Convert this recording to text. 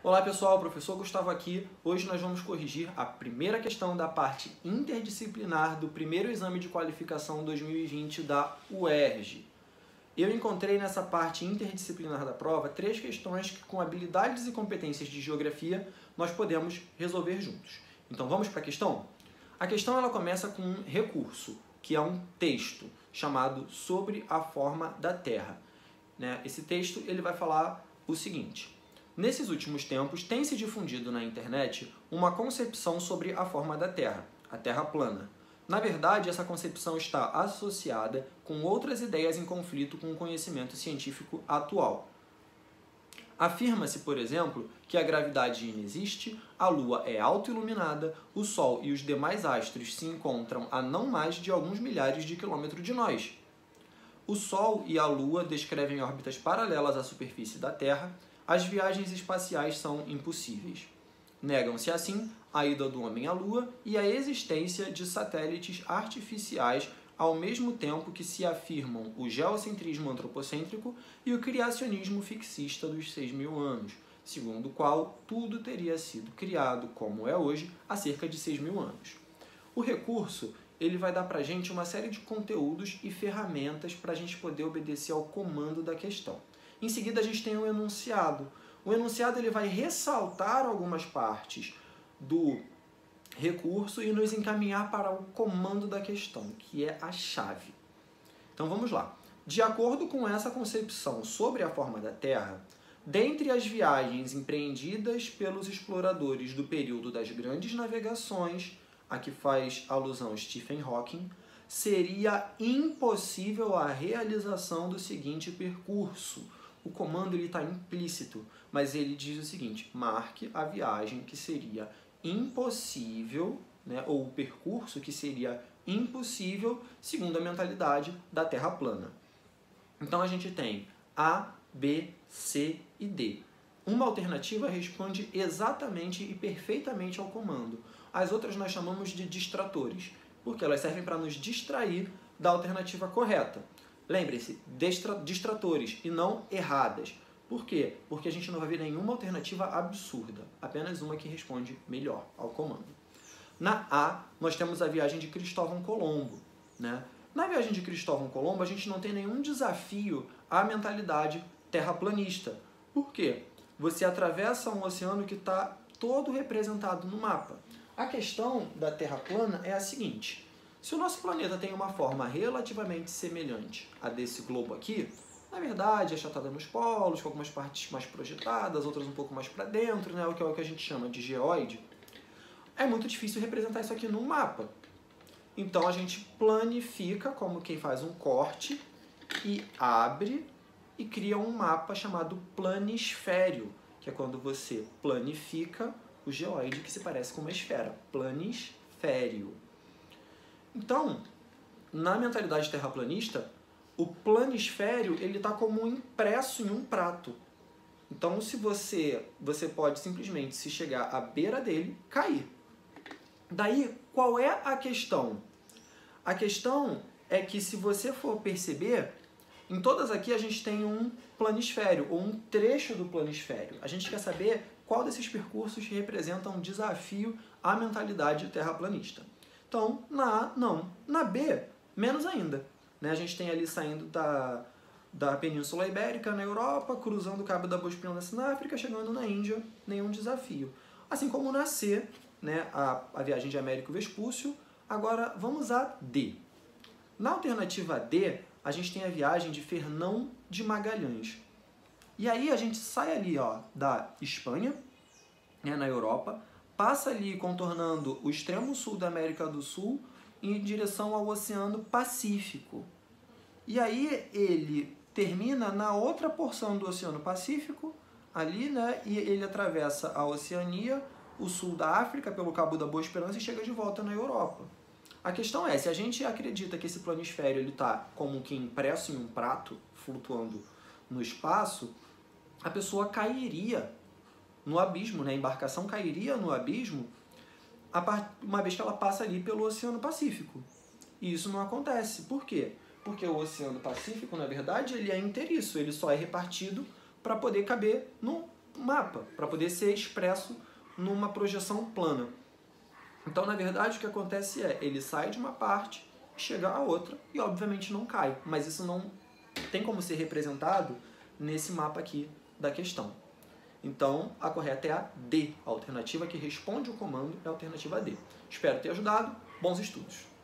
Olá pessoal, professor Gustavo aqui. Hoje nós vamos corrigir a primeira questão da parte interdisciplinar do primeiro exame de qualificação 2020 da UERJ. Eu encontrei nessa parte interdisciplinar da prova 3 questões que, com habilidades e competências de geografia, nós podemos resolver juntos. Então vamos para a questão? A questão ela começa com um recurso, que é um texto chamado Sobre a Forma da Terra. Esse texto ele vai falar o seguinte: nesses últimos tempos tem se difundido na internet uma concepção sobre a forma da Terra, a Terra plana. Na verdade, essa concepção está associada com outras ideias em conflito com o conhecimento científico atual. Afirma-se, por exemplo, que a gravidade inexiste, a Lua é autoiluminada, o Sol e os demais astros se encontram a não mais de alguns milhares de quilômetros de nós. O Sol e a Lua descrevem órbitas paralelas à superfície da Terra. As viagens espaciais são impossíveis. Negam-se, assim, a ida do homem à Lua e a existência de satélites artificiais, ao mesmo tempo que se afirmam o geocentrismo antropocêntrico e o criacionismo fixista dos 6.000 anos, segundo o qual tudo teria sido criado, como é hoje, há cerca de 6.000 anos. O recurso ele vai dar para a gente uma série de conteúdos e ferramentas para a gente poder obedecer ao comando da questão. Em seguida, a gente tem o enunciado. O enunciado ele vai ressaltar algumas partes do recurso e nos encaminhar para o comando da questão, que é a chave. Então vamos lá. De acordo com essa concepção sobre a forma da Terra, dentre as viagens empreendidas pelos exploradores do período das grandes navegações, a que faz alusão Stephen Hawking, seria impossível a realização do seguinte percurso. O comando está implícito, mas ele diz o seguinte: marque a viagem que seria impossível, ou o percurso que seria impossível segundo a mentalidade da Terra plana. Então a gente tem A, B, C e D. Uma alternativa responde exatamente e perfeitamente ao comando. As outras nós chamamos de distratores, porque elas servem para nos distrair da alternativa correta. Lembre-se, distratores e não erradas. Por quê? Porque a gente não vai ver nenhuma alternativa absurda, apenas uma que responde melhor ao comando. Na A, nós temos a viagem de Cristóvão Colombo. Na viagem de Cristóvão Colombo, a gente não tem nenhum desafio à mentalidade terraplanista. Por quê? Você atravessa um oceano que está todo representado no mapa. A questão da Terra plana é a seguinte: se o nosso planeta tem uma forma relativamente semelhante a desse globo aqui, na verdade é achatada nos polos, com algumas partes mais projetadas, outras um pouco mais para dentro, o que é o que a gente chama de geóide, é muito difícil representar isso aqui no mapa. Então a gente planifica, como quem faz um corte, e abre e cria um mapa chamado planisfério, que é quando você planifica o geóide que se parece com uma esfera. Planisfério. Então, na mentalidade terraplanista, o planisfério ele está como impresso em um prato. Então, se você pode simplesmente, se chegar à beira dele, cair. Daí, qual é a questão? A questão é que, se você for perceber, em todas aqui a gente tem um planisfério, ou um trecho do planisfério. A gente quer saber qual desses percursos representa um desafio à mentalidade terraplanista. Então, na A, não. Na B, menos ainda. A gente tem ali saindo da Península Ibérica, na Europa, cruzando o Cabo da Boa Esperança na África, chegando na Índia, nenhum desafio. Assim como na C, a viagem de Américo Vespúcio. Agora, vamos a D. Na alternativa D, a gente tem a viagem de Fernão de Magalhães. E aí a gente sai ali da Espanha, na Europa, passa ali contornando o extremo sul da América do Sul em direção ao Oceano Pacífico. E aí ele termina na outra porção do Oceano Pacífico, ali, e ele atravessa a Oceania, o sul da África, pelo Cabo da Boa Esperança e chega de volta na Europa. A questão é, se a gente acredita que esse planisfério está como que impresso em um prato, flutuando no espaço, a pessoa cairia no abismo, a embarcação cairia no abismo uma vez que ela passa ali pelo Oceano Pacífico. E isso não acontece. Por quê? Porque o Oceano Pacífico, na verdade, ele é inteiriço, ele só é repartido para poder caber no mapa, para poder ser expresso numa projeção plana. Então, na verdade, o que acontece é, ele sai de uma parte, chega a outra e, obviamente, não cai. Mas isso não tem como ser representado nesse mapa aqui da questão. Então, a correta é a D. A alternativa que responde o comando é a alternativa D. Espero ter ajudado. Bons estudos!